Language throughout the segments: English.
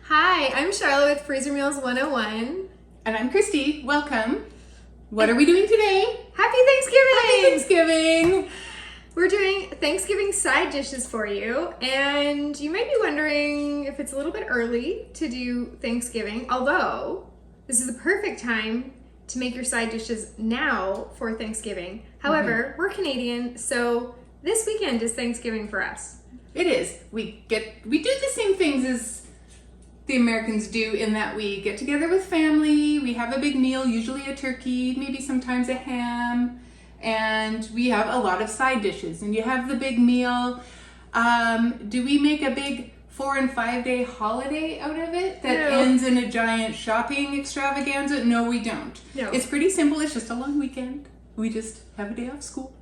Hi, I'm Sharla with Freezer Meals 101. And I'm Christie. Welcome. What are we doing today? Happy Thanksgiving! Happy Thanksgiving! We're doing Thanksgiving side dishes for you, and you might be wondering if it's a little bit early to do Thanksgiving, although this is the perfect time to make your side dishes now for Thanksgiving. However, we're Canadian, so this weekend is Thanksgiving for us. It is. We do the same things as the Americans do in that we get together with family, we have a big meal, usually a turkey, maybe sometimes a ham, and we have a lot of side dishes. And you have the big meal. Do we make a big 4 and 5 day holiday out of it that ends in a giant shopping extravaganza? No, we don't. No. It's pretty simple. It's just a long weekend. We just have a day off school.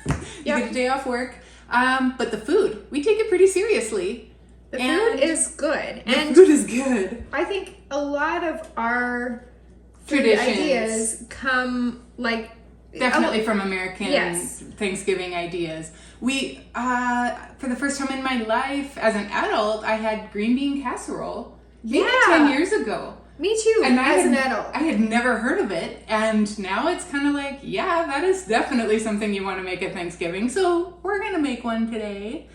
You get a day off work. But the food, we take it pretty seriously. The food is good. The food is good. I think a lot of our Traditions. ideas come Definitely from American Yes. Thanksgiving ideas. We, for the first time in my life as an adult, I had green bean casserole maybe 10 years ago. Me too, And as an adult. I had never heard of it, and now it's kind of like, yeah, that is definitely something you want to make at Thanksgiving, so we're going to make one today.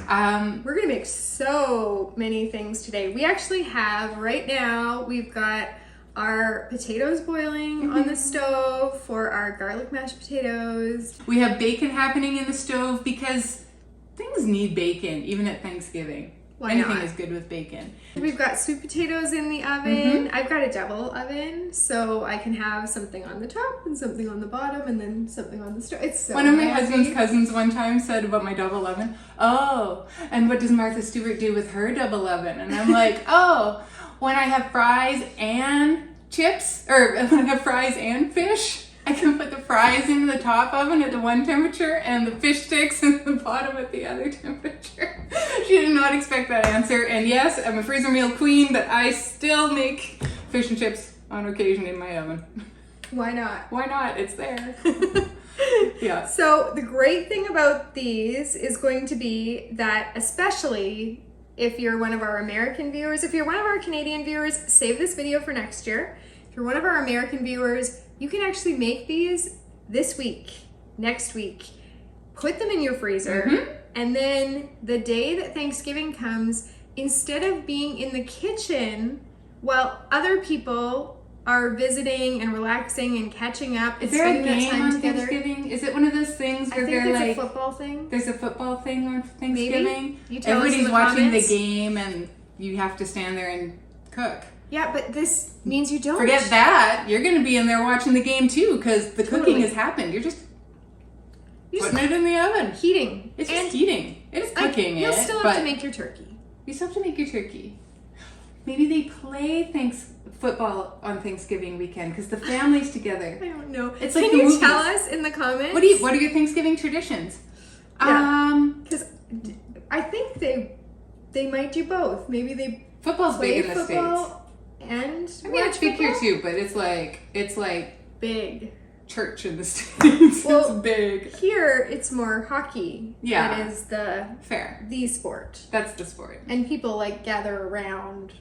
We're going to make so many things today. We actually have, right now, we've got our potatoes boiling on the stove for our garlic mashed potatoes. We have bacon happening in the stove because things need bacon, even at Thanksgiving. Why Anything not? is good with bacon. We've got sweet potatoes in the oven. I've got a double oven, so I can have something on the top and something on the bottom and then something on the stove. It's so One of my handy. husband's cousins one time said about my double oven, oh, and what does Martha Stewart do with her double oven? And I'm like, oh, when I have fries and chips, or when I have fries and fish, I can put the fries in the top oven at the one temperature and the fish sticks in the bottom at the other temperature. She did not expect that answer. And yes, I'm a freezer meal queen, but I still make fish and chips on occasion in my oven. Why not? Why not? It's there. Yeah. So the great thing about these is going to be that, especially if you're one of our American viewers, if you're one of our Canadian viewers, save this video for next year. If you're one of our American viewers, you can actually make these this week, next week, put them in your freezer, and then the day that Thanksgiving comes, instead of being in the kitchen while other people are visiting and relaxing and catching up, Is there a spending that game time on together. Thanksgiving? Is it one of those things I where think they're it's like, a football thing. there's a football thing on Thanksgiving? You tell us in Everybody's the watching comments. the game and you have to stand there and cook. Yeah, but this means you don't. Forget that. You're going to be in there watching the game too because the cooking has happened. You're just putting it in the oven. Heating. It's just heating. It is cooking You'll it, still have but to make your turkey. you still have to make your turkey. Maybe they play football on Thanksgiving weekend because the family's together. I don't know. It's like Can the you movies. tell us in the comments? What are your Thanksgiving traditions? Because I think they might do both. Maybe they Football's play big in the States. football and I mean, it's big here football? too, but it's like Big. church in the States. Well, It's big. Here it's more hockey. Yeah. That is Fair. the sport. That's the sport. And people gather around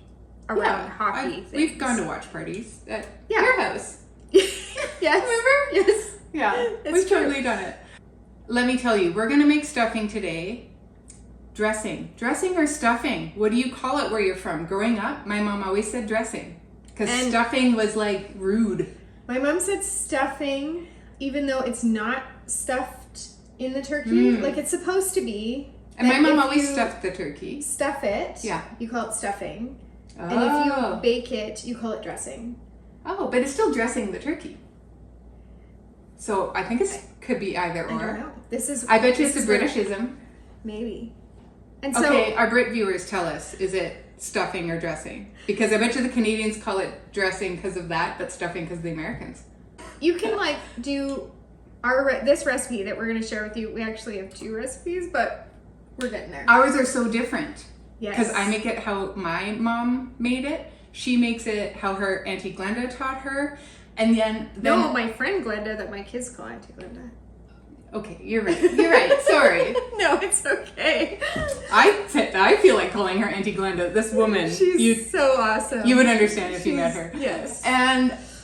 hockey things. We've gone to watch parties at Yeah. your house. Yes. Remember? Yes. Yeah, It's we've true. totally done it. Let me tell you, we're gonna make stuffing today. Dressing or stuffing? What do you call it where you're from? Growing up, my mom always said dressing because And- stuffing was like rude. My mom said stuffing, even though it's not stuffed in the turkey, like it's supposed to be. And my that mom if always you stuffed the turkey. Stuff it. Yeah. You call it stuffing. Oh. And if you bake it, you call it dressing. Oh, but it's still dressing the turkey. So I think it could be either I don't or. know. This is. I bet you this it's a is what- Britishism. Maybe. And so Okay, our Brit viewers tell us, is it stuffing or dressing? Because I bet you the Canadians call it dressing because of that, but stuffing because of the Americans. you can do this recipe that we're going to share with you. We actually have 2 recipes, but we're getting there. Ours are so different. Yes. Because I make it how my mom made it. She makes it how her Auntie Glenda taught her. And then No, my friend Glenda that my kids call Auntie Glenda. Okay, you're right. You're right. Sorry. No, it's okay. I feel like calling her Auntie Glenda. This woman. She's so awesome. You would understand if you met her. Yes.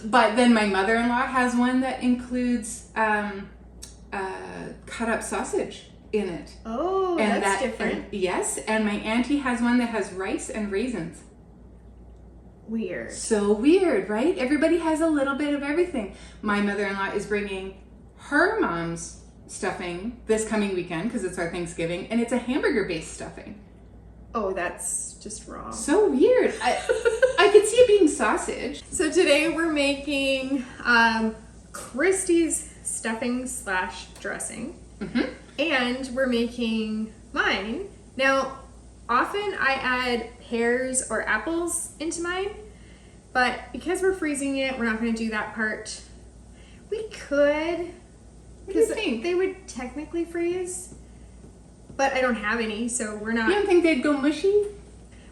But then my mother-in-law has one that includes cut up sausage in it. Oh, and that's different. Yes, and my auntie has one that has rice and raisins. Weird. So weird, right? Everybody has a little bit of everything. My mother-in-law is bringing her mom's stuffing this coming weekend because it's our Thanksgiving, and it's a hamburger-based stuffing. Oh, that's just wrong. So weird. I could see it being sausage. So today we're making Christie's stuffing / dressing. Mm-hmm. And we're making mine. Now, often I add pears or apples into mine, but because we're freezing it, we're not going to do that part. We could, because they would technically freeze, but I don't have any, so we're not. You don't think they'd go mushy?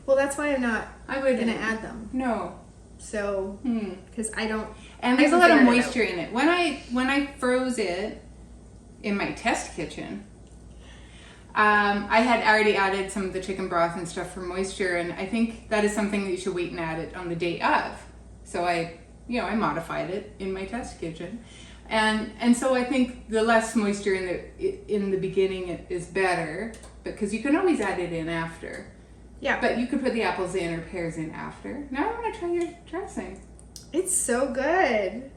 Well, that's why I'm not going to add them. No. So, because I don't. And there's a lot of moisture in it. When I froze it in my test kitchen, I had already added some of the chicken broth and stuff for moisture, and I think that is something that you should wait and add it on the day of. So I modified it in my test kitchen, and so I think the less moisture in the beginning is better, because you can always add it in after. Yeah. But you could put the apples in or pears in after. Now I want to try your dressing. It's so good.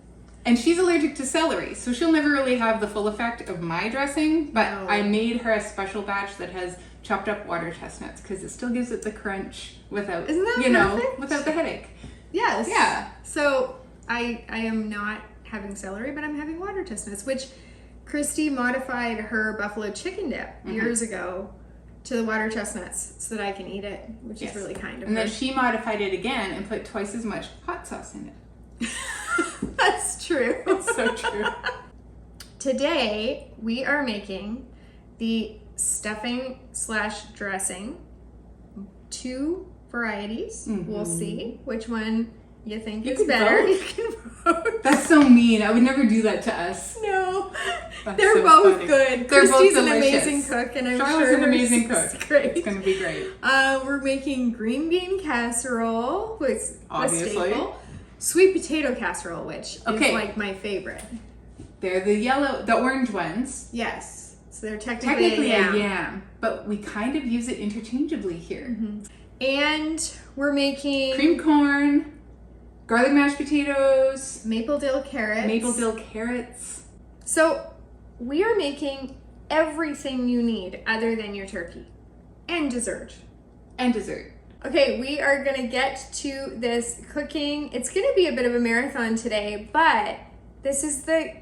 And she's allergic to celery, so she'll never really have the full effect of my dressing, but no. I made her a special batch that has chopped up water chestnuts because it still gives it the crunch without, without the headache. Yes. Yeah. So I am not having celery, but I'm having water chestnuts, which Christie modified her buffalo chicken dip years ago to the water chestnuts so that I can eat it, which is really kind of her. And then she modified it again and put twice as much hot sauce in it. That's true. It's so true. Today, we are making the stuffing / dressing. 2 varieties. Mm-hmm. We'll see which one you think is better. Vote. You can vote. That's so mean. I would never do that to us. No. That's They're so both funny. good. They're Christie's both an delicious. amazing cook, and I'm Sharla's sure an amazing cook. It's great. It's going to be great. We're making green bean casserole, which is a staple. Sweet potato casserole, which is like my favorite. They're the orange ones. Yes. So they're technically a yam. But we kind of use it interchangeably here. Mm-hmm. And we're making cream corn, garlic mashed potatoes, maple dill carrots. So we are making everything you need other than your turkey and dessert. Okay, we are gonna get to this cooking. It's gonna be a bit of a marathon today, but this is the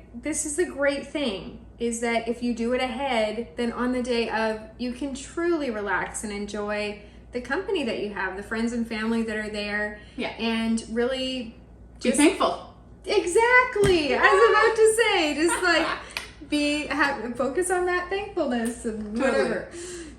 great thing, is that if you do it ahead, then on the day of, you can truly relax and enjoy the company that you have, the friends and family that are there, and really just be thankful. Exactly. I was about to say, just focus on that thankfulness and whatever.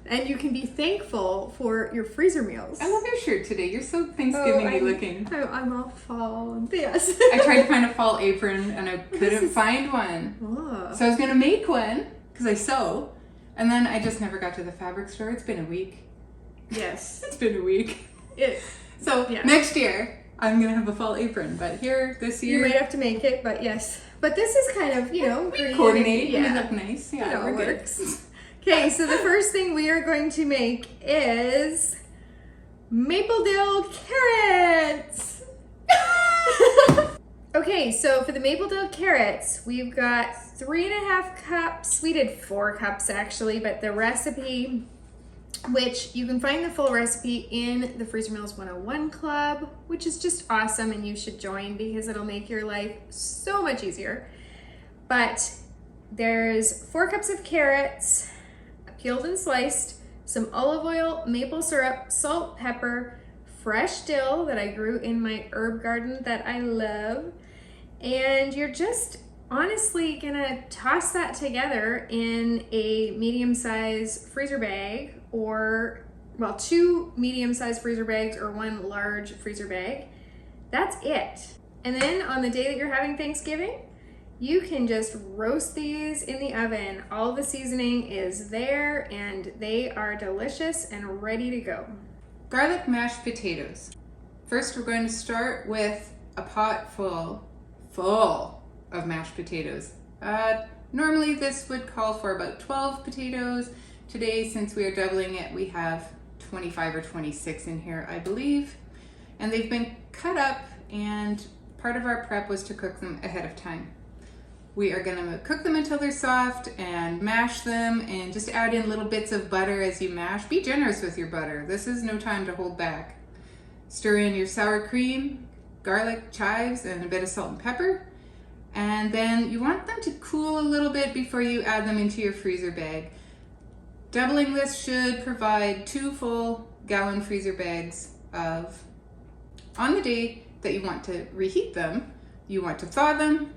And you can be thankful for your freezer meals. I love your shirt today. You're so Thanksgiving-y looking. I'm all fall. Yes. I tried to find a fall apron and I couldn't find one. Oh. So I was going to make one because I sew. And then I just never got to the fabric store. It's been a week. Yes. It's been a week. So next year, I'm going to have a fall apron. But this year... You might have to make it, but yes. But this is kind of, we coordinate. We look nice. Yeah, it works. Okay, so the first thing we are going to make is maple dill carrots. Okay, so for the maple dill carrots, we've got 3.5 cups. We did 4 cups actually, but the recipe, which you can find the full recipe in the Freezer Meals 101 Club, which is just awesome, and you should join because it'll make your life so much easier. But there's 4 cups of carrots, peeled and sliced, some olive oil, maple syrup, salt, pepper, fresh dill that I grew in my herb garden that I love. And you're just honestly gonna toss that together in a medium-sized freezer bag, or 2 medium-sized freezer bags or 1 large freezer bag. That's it. And then on the day that you're having Thanksgiving, You can just roast these in the oven. All the seasoning is there and they are delicious and ready to go. Garlic mashed potatoes. First, we're going to start with a pot full of mashed potatoes. Normally this would call for about 12 potatoes. Today, since we are doubling it, we have 25 or 26 in here, I believe. And they've been cut up, and part of our prep was to cook them ahead of time. We are gonna cook them until they're soft and mash them, and just add in little bits of butter as you mash. Be generous with your butter. This is no time to hold back. Stir in your sour cream, garlic, chives, and a bit of salt and pepper. And then you want them to cool a little bit before you add them into your freezer bag. Doubling this should provide 2 full gallon freezer bags of, on the day that you want to reheat them, you want to thaw them,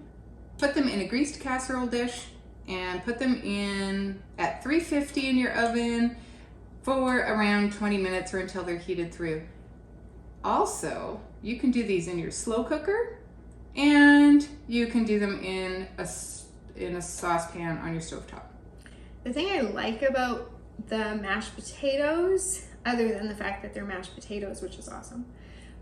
put them in a greased casserole dish, and put them in at 350 in your oven for around 20 minutes or until they're heated through. Also, you can do these in your slow cooker, and you can do them in a saucepan on your stovetop. The thing I like about the mashed potatoes, other than the fact that they're mashed potatoes, which is awesome,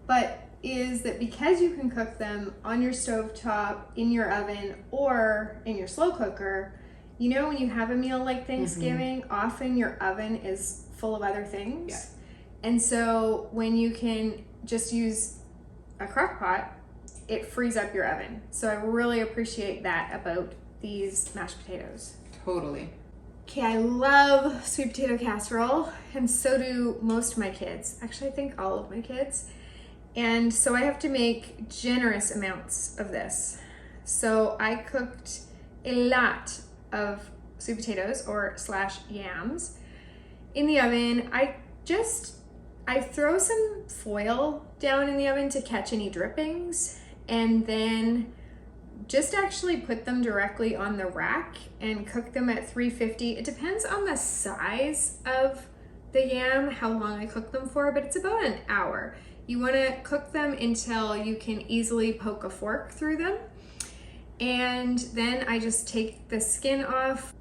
but is that because you can cook them on your stovetop, in your oven, or in your slow cooker, you know when you have a meal like Thanksgiving, often your oven is full of other things. Yeah. And so when you can just use a crock pot, it frees up your oven. So I really appreciate that about these mashed potatoes. Totally. Okay, I love sweet potato casserole, and so do most of my kids. Actually, I think all of my kids. And so I have to make generous amounts of this. So I cooked a lot of sweet potatoes or / yams in the oven. I throw some foil down in the oven to catch any drippings, and then just actually put them directly on the rack and cook them at 350. It depends on the size of the yam, how long I cook them for, but it's about an hour. You want to cook them until you can easily poke a fork through them. And then I just take the skin off.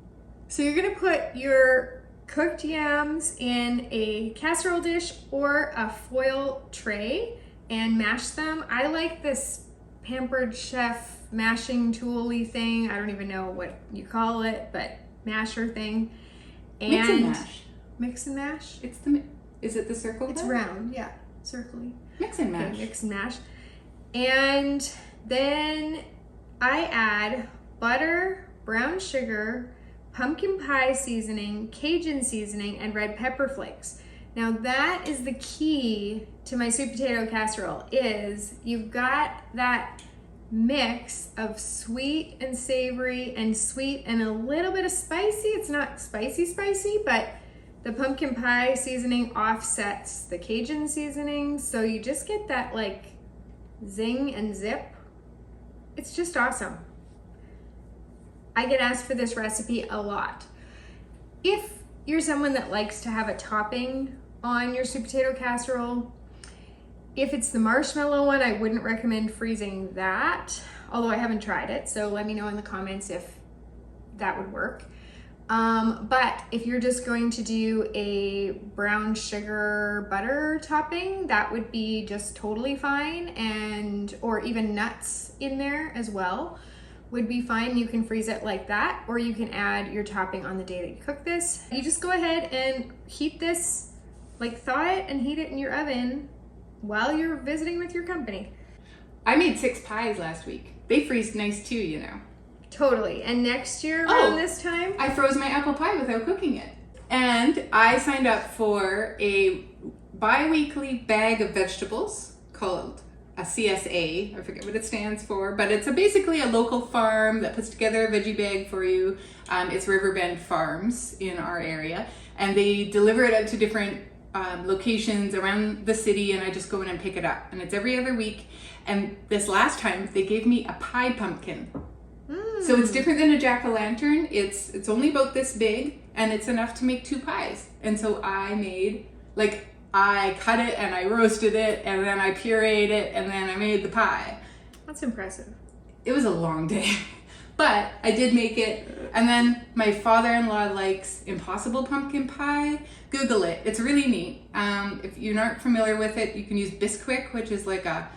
So you're going to put your cooked yams in a casserole dish or a foil tray and mash them. I like this Pampered Chef mashing tool-y thing. I don't even know what you call it, but masher thing. And mix and mash. Mix and mash? Is it the circle? It's round, yeah. Circly. Mix and mash. Okay, mix and mash. And then I add butter, brown sugar, pumpkin pie seasoning, Cajun seasoning, and red pepper flakes. Now that is the key to my sweet potato casserole, is you've got that mix of sweet and savory and sweet and a little bit of spicy. It's not spicy, but the pumpkin pie seasoning offsets the Cajun seasoning, so you just get that like zing and zip. It's just awesome. I get asked for this recipe a lot. If you're someone that likes to have a topping on your sweet potato casserole, if it's the marshmallow one, I wouldn't recommend freezing that, although I haven't tried it, so let me know in the comments if that would work. But if you're just going to do a brown sugar butter topping, that would be just totally fine, or even nuts in there as well would be fine. You can freeze it like that, or you can add your topping on the day that you cook this. You just go ahead and heat this, like thaw it and heat it in your oven while you're visiting with your company. I made 6 pies last week. They freeze nice too, you know. Totally. And next year around this time, I froze my apple pie without cooking it. And I signed up for a bi-weekly bag of vegetables called a CSA. I forget what it stands for, but it's basically a local farm that puts together a veggie bag for you. It's Riverbend Farms in our area, and they deliver it out to different locations around the city, and I just go in and pick it up. And it's every other week. And this last time, they gave me a pie pumpkin. So it's different than a jack-o'-lantern. It's only about this big, and it's enough to make 2 pies. And so I cut it and I roasted it, and then I pureed it, and then I made the pie. That's impressive. It was a long day, But I did make it. And then my father-in-law likes Impossible Pumpkin Pie. Google it. It's really neat. If you're not familiar with it, you can use Bisquick, which is like a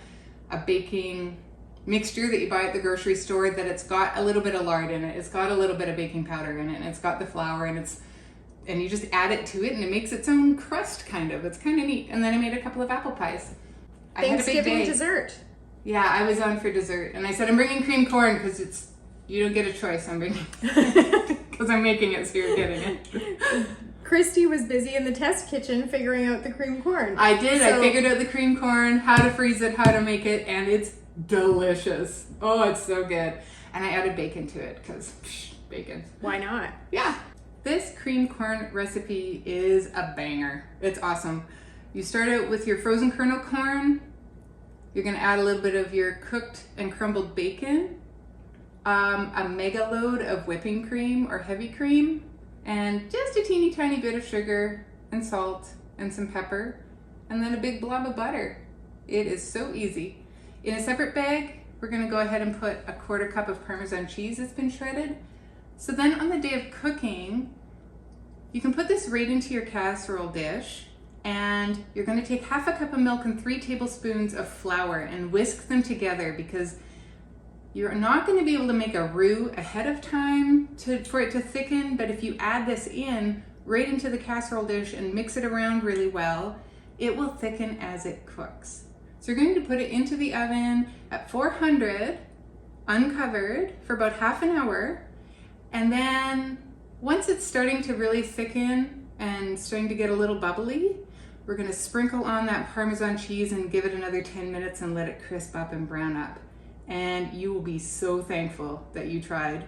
baking mixture that you buy at the grocery store that it's got a little bit of lard in it. It's got a little bit of baking powder in it, and it's got the flour, and you just add it to it, and it makes its own crust, kind of. It's kind of neat. And then I made a couple of apple pies. I had a big Thanksgiving day. dessert. Yeah, I was on for dessert, and I said I'm bringing cream corn because you don't get a choice. I'm bringing because I'm making it, so you're getting it. Christie was busy in the test kitchen figuring out the cream corn. I did. I figured out the cream corn, how to freeze it, how to make it, and it's delicious. Oh, it's so good. And I added bacon to it because bacon. Why not? Yeah. This cream corn recipe is a banger. It's awesome. You start out with your frozen kernel corn. You're going to add a little bit of your cooked and crumbled bacon, a mega load of whipping cream or heavy cream, and just a teeny tiny bit of sugar and salt and some pepper, and then a big blob of butter. It is so easy. In a separate bag, we're going to go ahead and put a 1/4 cup of Parmesan cheese that's been shredded. So then on the day of cooking, you can put this right into your casserole dish, and you're going to take 1/2 cup of milk and 3 tablespoons of flour and whisk them together, because you're not going to be able to make a roux ahead of time for it to thicken, but if you add this in right into the casserole dish and mix it around really well, it will thicken as it cooks. So you're going to put it into the oven at 400, uncovered, for about half an hour, and then once it's starting to really thicken and starting to get a little bubbly, we're going to sprinkle on that Parmesan cheese and give it another 10 minutes and let it crisp up and brown up. And you will be so thankful that you tried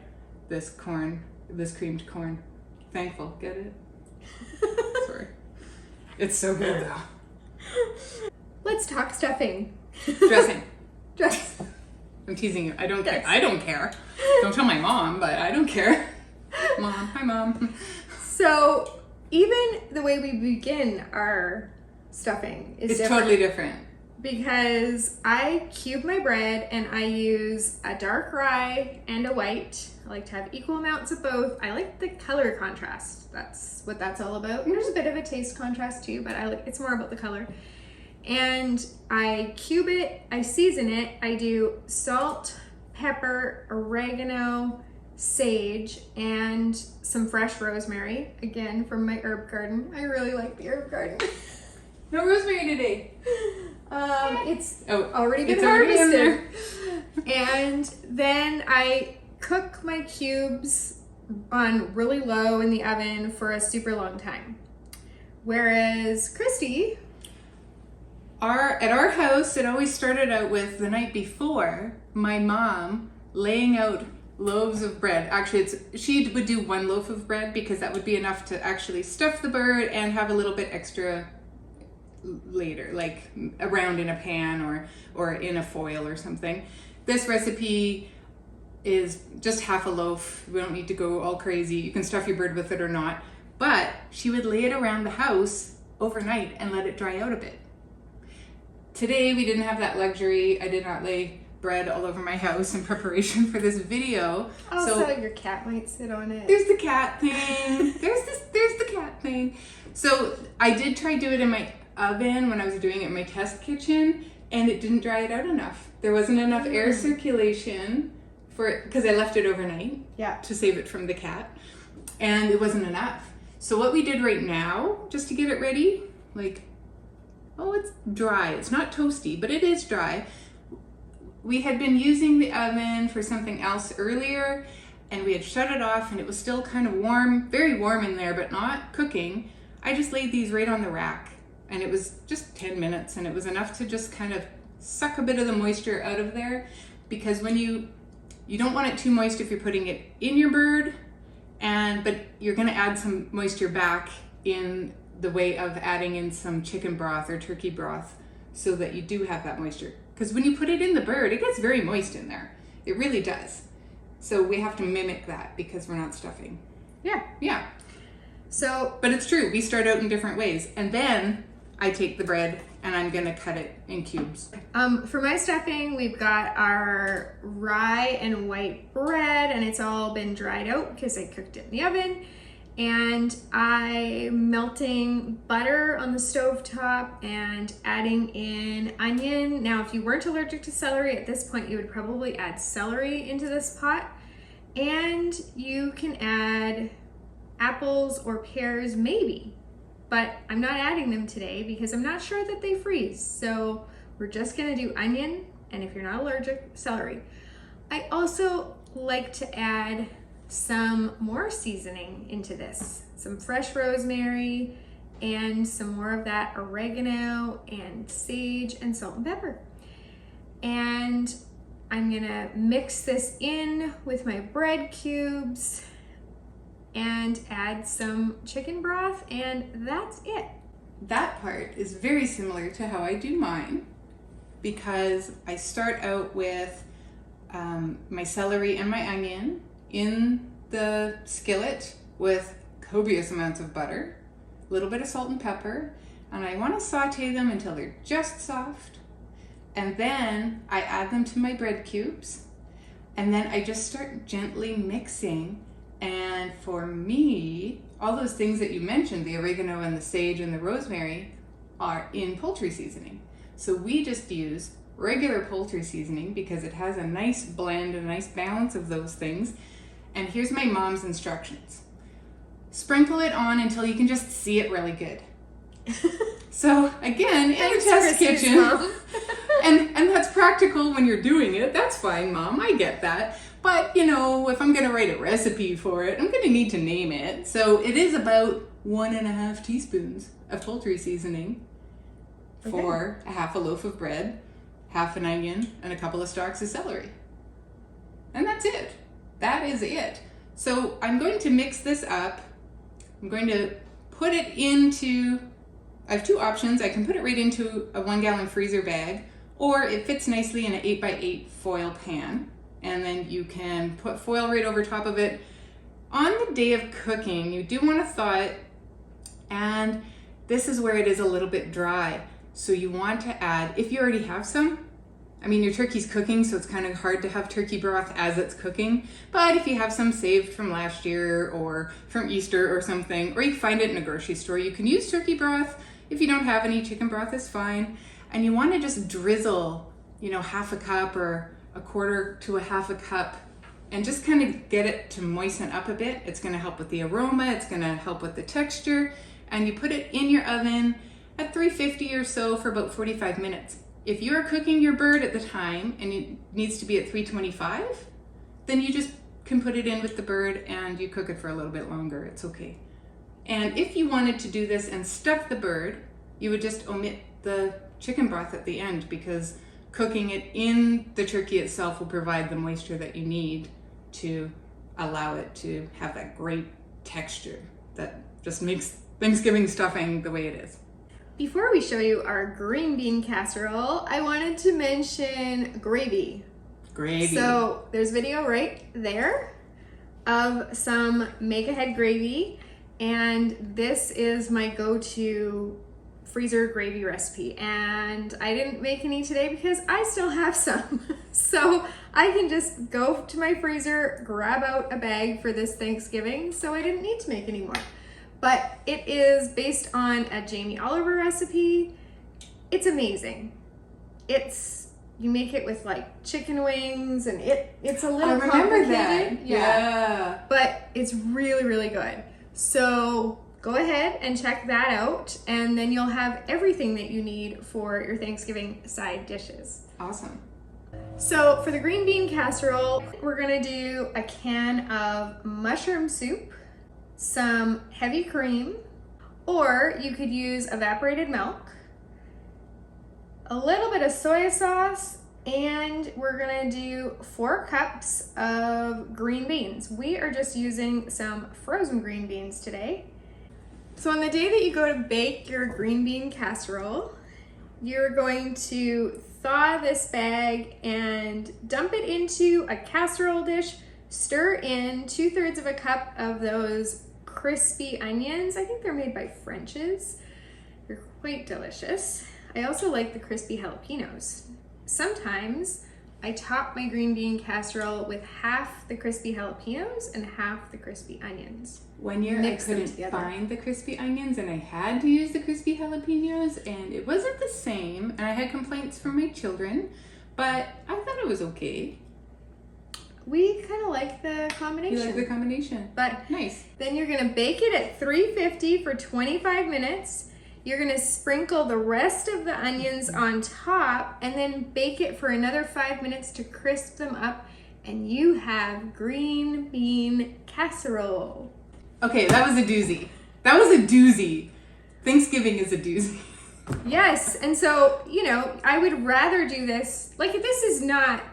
this creamed corn. Thankful, get it? Sorry. It's so good though. Let's talk stuffing. Dressing. Dress. I'm teasing you. I don't care. I don't care. Don't tell my mom, but I don't care. Mom. Hi, Mom. So even the way we begin our stuffing is different. Totally different. Because I cube my bread and I use a dark rye and a white. I like to have equal amounts of both. I like the color contrast. That's what that's all about. There's a bit of a taste contrast too, but it's more about the color. And I cube it, I season it. I do salt, pepper, oregano, sage, and some fresh rosemary. Again, from my herb garden. I really like the herb garden. No rosemary today. It's already been harvested. And then I cook my cubes on really low in the oven for a super long time. Whereas Christie, at our house, it always started out with the night before my mom laying out loaves of bread. Actually, she would do 1 loaf of bread because that would be enough to actually stuff the bird and have a little bit extra later, like around in a pan or in a foil or something. This recipe is just half a loaf. We don't need to go all crazy. You can stuff your bird with it or not. But she would lay it around the house overnight and let it dry out a bit. Today we didn't have that luxury. I did not lay bread all over my house in preparation for this video. Also, your cat might sit on it. There's the cat thing. There's the cat thing. So I did try to do it in my oven when I was doing it in my test kitchen, and it didn't dry it out enough. There wasn't enough air circulation for it because I left it overnight to save it from the cat, and it wasn't enough. So what we did right now, just to get it ready, it's dry. It's not toasty, but it is dry. We had been using the oven for something else earlier, and we had shut it off, and it was still kind of warm, very warm in there, but not cooking. I just laid these right on the rack, and it was just 10 minutes, and it was enough to just kind of suck a bit of the moisture out of there, because when you don't want it too moist if you're putting it in your bird, but you're going to add some moisture back in the way of adding in some chicken broth or turkey broth so that you do have that moisture. Because when you put it in the bird, it gets very moist in there. It really does. So we have to mimic that because we're not stuffing. Yeah. So, but it's true. We start out in different ways. And then I take the bread and I'm gonna cut it in cubes. For my stuffing, we've got our rye and white bread, and it's all been dried out because I cooked it in the oven. And I'm melting butter on the stovetop and adding in onion. Now, if you weren't allergic to celery at this point, you would probably add celery into this pot. And you can add apples or pears, maybe. But I'm not adding them today because I'm not sure that they freeze. So we're just gonna do onion, and if you're not allergic, celery. I also like to add some more seasoning into this. Some fresh rosemary and some more of that oregano and sage and salt and pepper. And I'm gonna mix this in with my bread cubes and add some chicken broth, and that's it. That part is very similar to how I do mine, because I start out with my celery and my onion in the skillet with copious amounts of butter, a little bit of salt and pepper, and I want to saute them until they're just soft. And then I add them to my bread cubes, and then I just start gently mixing. And for me, all those things that you mentioned, the oregano and the sage and the rosemary, are in poultry seasoning. So we just use regular poultry seasoning because it has a nice blend, a nice balance of those things. And here's my mom's instructions. Sprinkle it on until you can just see it really good. So again, in the test kitchen, and that's practical when you're doing it. That's fine, Mom, I get that. But you know, if I'm gonna write a recipe for it, I'm gonna need to name it. So it is about 1.5 teaspoons of poultry seasoning for a half a loaf of bread, half an onion, and a couple of stalks of celery. And that's it. That is it. So I'm going to mix this up. I'm going to put it into, I have two options. I can put it right into a 1-gallon freezer bag, or it fits nicely in an 8x8 foil pan. And then you can put foil right over top of it. On the day of cooking, you do want to thaw it, and this is where it is a little bit dry. So you want to add, if you already have some, I mean, your turkey's cooking, so it's kind of hard to have turkey broth as it's cooking. But if you have some saved from last year or from Easter or something, or you find it in a grocery store, you can use turkey broth. If you don't have any, chicken broth is fine. And you want to just drizzle, half a cup or a quarter to a half a cup, and just kind of get it to moisten up a bit. It's going to help with the aroma. It's going to help with the texture. And you put it in your oven at 350 or so for about 45 minutes. If you're cooking your bird at the time and it needs to be at 325, then you just can put it in with the bird and you cook it for a little bit longer. It's okay. And if you wanted to do this and stuff the bird, you would just omit the chicken broth at the end, because cooking it in the turkey itself will provide the moisture that you need to allow it to have that great texture that just makes Thanksgiving stuffing the way it is. Before we show you our green bean casserole, I wanted to mention gravy. Gravy. So there's a video right there of some make-ahead gravy, and this is my go-to freezer gravy recipe. And I didn't make any today because I still have some. So I can just go to my freezer, grab out a bag for this Thanksgiving, so I didn't need to make any more. But it is based on a Jamie Oliver recipe. It's amazing. You make it with like chicken wings, and it's a little complicated. That. Yeah. But it's really, really good. So go ahead and check that out, and then you'll have everything that you need for your Thanksgiving side dishes. Awesome. So for the green bean casserole, we're gonna do a can of mushroom soup, some heavy cream, or you could use evaporated milk, a little bit of soy sauce, and we're gonna do 4 cups of green beans. We are just using some frozen green beans today. So on the day that you go to bake your green bean casserole, you're going to thaw this bag and dump it into a casserole dish. Stir in 2/3 of a cup of those crispy onions. I think they're made by French's. They're quite delicious. I also like the crispy jalapenos. Sometimes I top my green bean casserole with half the crispy jalapenos and half the crispy onions. One year I couldn't find the crispy onions and I had to use the crispy jalapenos and it wasn't the same and I had complaints from my children, but I thought it was okay. We kind of like the combination. You like the combination? But nice. Then you're gonna bake it at 350 for 25 minutes. You're gonna sprinkle the rest of the onions on top and then bake it for another 5 minutes to crisp them up, and you have green bean casserole. Okay, that was a doozy. That was a doozy. Thanksgiving is a doozy. Yes, and so, you know, I would rather do this, like this is not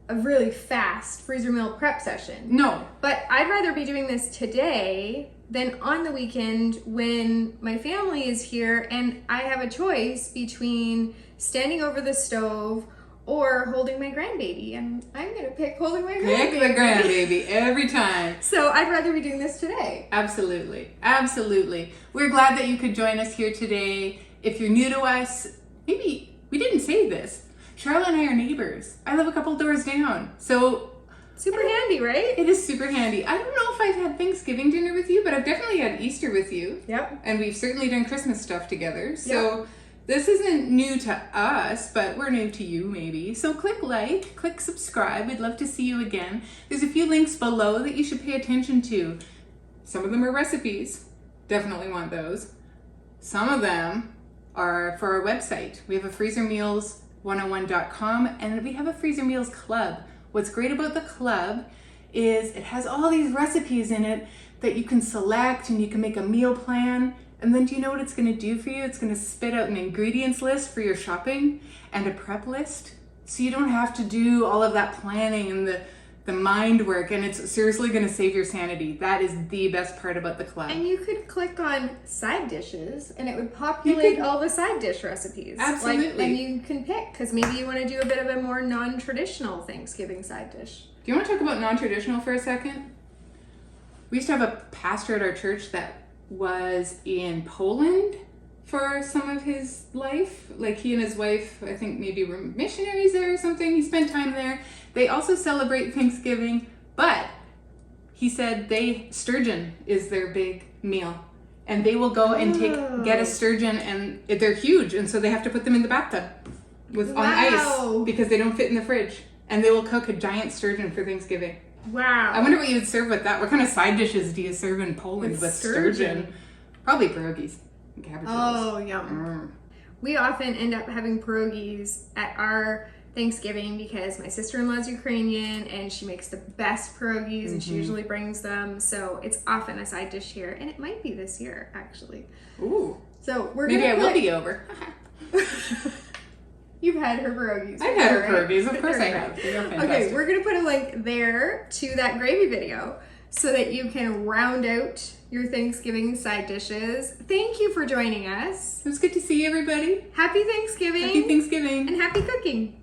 a really fast freezer meal prep session. No. But I'd rather be doing this today than on the weekend when my family is here and I have a choice between standing over the stove or holding my grandbaby. And I'm gonna pick holding my grandbaby. Pick the grandbaby every time. So I'd rather be doing this today. Absolutely, absolutely. We're glad that you could join us here today. If you're new to us, maybe we didn't say this. Sharla and I are neighbors. I live a couple doors down. So super handy, right? It is super handy. I don't know if I've had Thanksgiving dinner with you, but I've definitely had Easter with you. Yep. And we've certainly done Christmas stuff together. So this isn't new to us, but we're new to you maybe. So click like, click subscribe. We'd love to see you again. There's a few links below that you should pay attention to. Some of them are recipes. Definitely want those. Some of them are for our website. We have a freezermeals101.com and we have a Freezer Meals Club. What's great about the club is it has all these recipes in it that you can select and you can make a meal plan. And then do you know what it's going to do for you? It's going to spit out an ingredients list for your shopping and a prep list. So you don't have to do all of that planning and the mind work, and it's seriously going to save your sanity. That is the best part about the club. And you could click on side dishes and it would populate all the side dish recipes. Absolutely. And you can pick, because maybe you want to do a bit of a more non-traditional Thanksgiving side dish. Do you want to talk about non-traditional for a second? We used to have a pastor at our church that was in Poland for some of his life. Like he and his wife, I think maybe were missionaries there or something. He spent time there. They also celebrate Thanksgiving, but he said sturgeon is their big meal. And they will go and get a sturgeon, and they're huge, and so they have to put them in the bathtub on ice because they don't fit in the fridge. And they will cook a giant sturgeon for Thanksgiving. Wow. I wonder what you would serve with that. What kind of side dishes do you serve in Poland with sturgeon? Probably pierogies. Cabbage rolls. Oh, yum. We often end up having pierogies at our Thanksgiving because my sister-in-law's Ukrainian and she makes the best pierogies and she usually brings them. So it's often a side dish here, and it might be this year actually. Ooh. So we're maybe I will be over. You've had her pierogies. I've had her pierogies. Of course I have. They are fantastic. Okay, we're going to put a link there to that gravy video so that you can round out your Thanksgiving side dishes. Thank you for joining us. It was good to see everybody. Happy Thanksgiving. Happy Thanksgiving. And happy cooking.